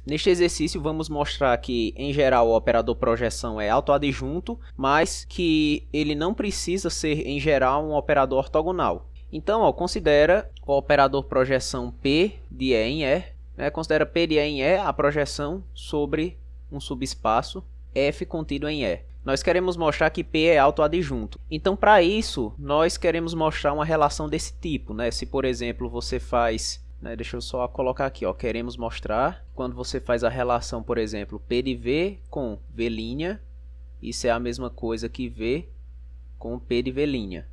Neste exercício vamos mostrar que, em geral, o operador projeção é autoadjunto, mas que ele não precisa ser, em geral, um operador ortogonal. Então, considera o operador projeção P de E em E, considera P de E em E a projeção sobre um subespaço F contido em E. Nós queremos mostrar que P é autoadjunto. Então, para isso, nós queremos mostrar uma relação desse tipo. Se, por exemplo, você faz... deixa eu só colocar aqui. Queremos mostrar quando você faz a relação, por exemplo, P de V com V'. Isso é a mesma coisa que V com P de V'.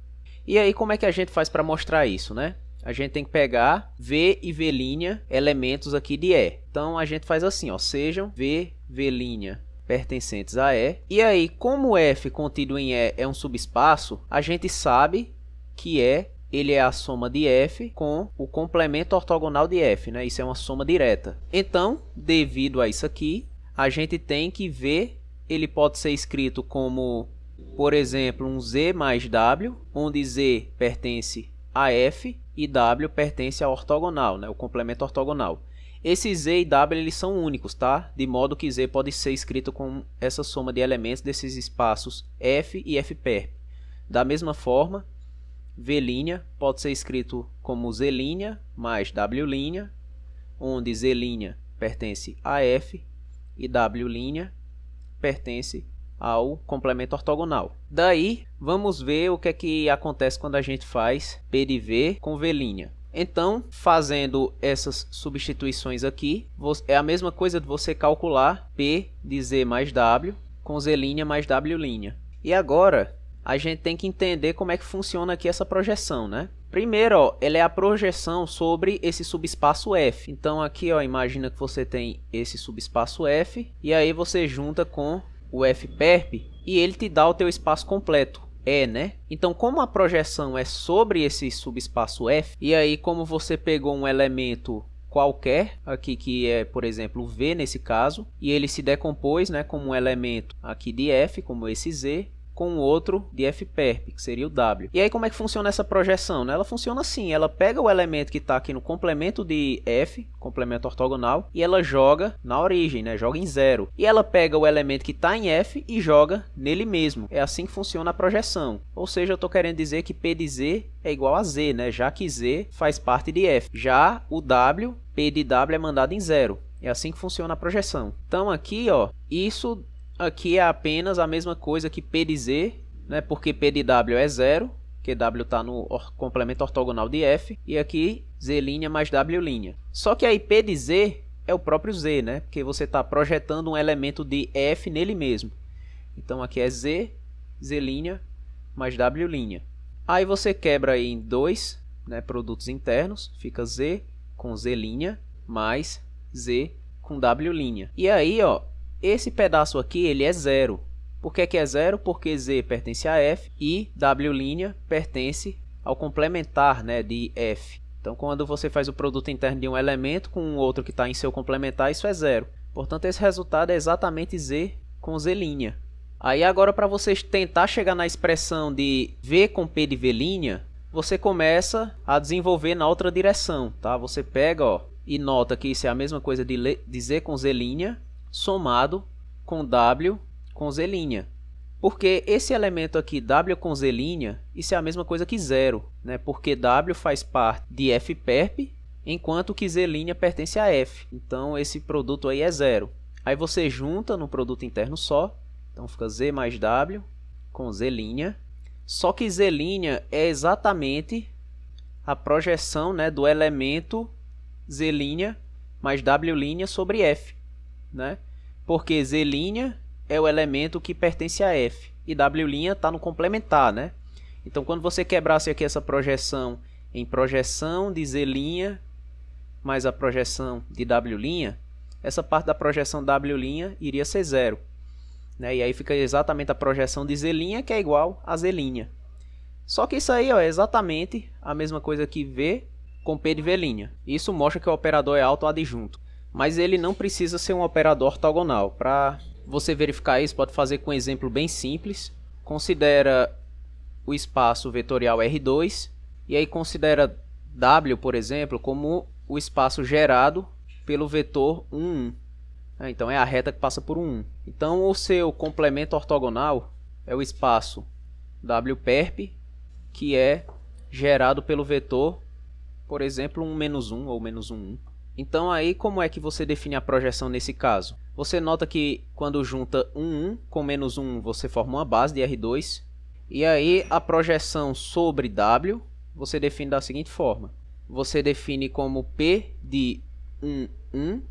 E aí, como é que a gente faz para mostrar isso? A gente tem que pegar V e V' elementos aqui de E. Então, a gente faz assim, sejam V, V' pertencentes a E. E aí, como F contido em E é um subespaço, a gente sabe que ele é a soma de F com o complemento ortogonal de F. Isso é uma soma direta. Então, devido a isso aqui, a gente tem que V, ele pode ser escrito como, por exemplo, um Z mais W, onde Z pertence a F e W pertence ao ortogonal, o complemento ortogonal. Esses Z e W eles são únicos, tá? De modo que Z pode ser escrito com essa soma de elementos desses espaços F e F'. Da mesma forma, V' pode ser escrito como Z' mais W', onde Z' pertence a F e W' pertence ao complemento ortogonal. Daí, vamos ver o que é que acontece quando a gente faz P de V com V'. Então, fazendo essas substituições aqui, é a mesma coisa de você calcular P de Z mais W com Z' mais W'. E agora, a gente tem que entender como é que funciona aqui essa projeção, Primeiro, ela é a projeção sobre esse subespaço F. Então, aqui, imagina que você tem esse subespaço F, e aí você junta com o F'perp, e ele te dá o teu espaço completo. Então, como a projeção é sobre esse subespaço F, e aí como você pegou um elemento qualquer, aqui que é, por exemplo, V nesse caso, e ele se decompôs como um elemento aqui de F, como esse Z, com outro de F'perp, que seria o W. E aí como é que funciona essa projeção? Ela funciona assim, ela pega o elemento que está aqui no complemento de F, complemento ortogonal, e ela joga na origem, joga em 0. E ela pega o elemento que está em F e joga nele mesmo. É assim que funciona a projeção. Ou seja, eu estou querendo dizer que P de Z é igual a Z, já que Z faz parte de F. Já o W, P de W é mandado em 0. É assim que funciona a projeção. Então aqui, isso aqui é apenas a mesma coisa que P de Z, porque P de W é 0, que W está no complemento ortogonal de F, e aqui Z' mais W'. Só que aí P de Z é o próprio Z, porque você está projetando um elemento de F nele mesmo. Então aqui é Z, Z' mais W'. Aí você quebra aí em dois produtos internos, fica Z com Z' mais Z com W'. E aí, esse pedaço aqui ele é 0. Por que é 0? Porque Z pertence a F e W' pertence ao complementar de F. Então, quando você faz o produto interno de um elemento com um outro que está em seu complementar, isso é 0. Portanto, esse resultado é exatamente Z com Z'. Aí agora, para vocês tentar chegar na expressão de V com P de V', você começa a desenvolver na outra direção. Tá? Você pega e nota que isso é a mesma coisa de Z com Z' somado com W com Z'. Porque esse elemento aqui, W com Z', isso é a mesma coisa que 0. Porque W faz parte de F'perp, enquanto que Z' pertence a F. Então, esse produto aí é 0. Aí você junta no produto interno só. Então, fica Z mais W com Z'. Só que Z' é exatamente a projeção do elemento Z' mais W' sobre F. Porque Z' é o elemento que pertence a F e W' está no complementar. Então, quando você quebrasse aqui essa projeção em projeção de Z' mais a projeção de W', essa parte da projeção W' iria ser 0. E aí fica exatamente a projeção de Z', que é igual a Z'. Só que isso aí é exatamente a mesma coisa que V com P de V'. Isso mostra que o operador é autoadjunto. Mas ele não precisa ser um operador ortogonal. Para você verificar isso, pode fazer com um exemplo bem simples. Considera o espaço vetorial R2 e aí considera W, por exemplo, como o espaço gerado pelo vetor 1, 1. Então é a reta que passa por um 1. Então o seu complemento ortogonal é o espaço Wperp, que é gerado pelo vetor, por exemplo, um menos 1 ou menos 1, 1. Então aí como é que você define a projeção nesse caso? Você nota que quando junta 1 com menos 1, você forma uma base de R2. E aí a projeção sobre W, você define da seguinte forma. Você define como P de 1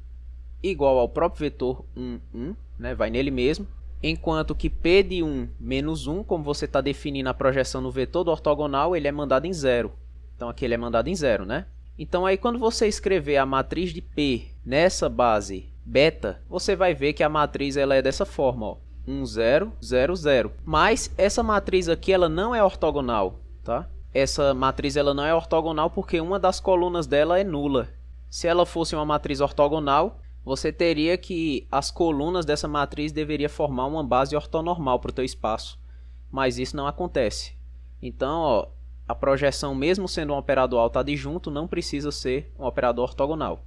igual ao próprio vetor 1, né? Vai nele mesmo. Enquanto que P de 1 menos 1, como você está definindo a projeção no vetor do ortogonal, ele é mandado em 0. Então aqui ele é mandado em 0, né? Então aí quando você escrever a matriz de P nessa base beta, você vai ver que a matriz ela é dessa forma, ó, 1, 0, 0, 0. Mas essa matriz aqui ela não é ortogonal, tá? Essa matriz ela não é ortogonal porque uma das colunas dela é nula. Se ela fosse uma matriz ortogonal, você teria que as colunas dessa matriz deveriam formar uma base ortonormal para o teu espaço. Mas isso não acontece. Então, ó, a projeção, mesmo sendo um operador autoadjunto, não precisa ser um operador ortogonal.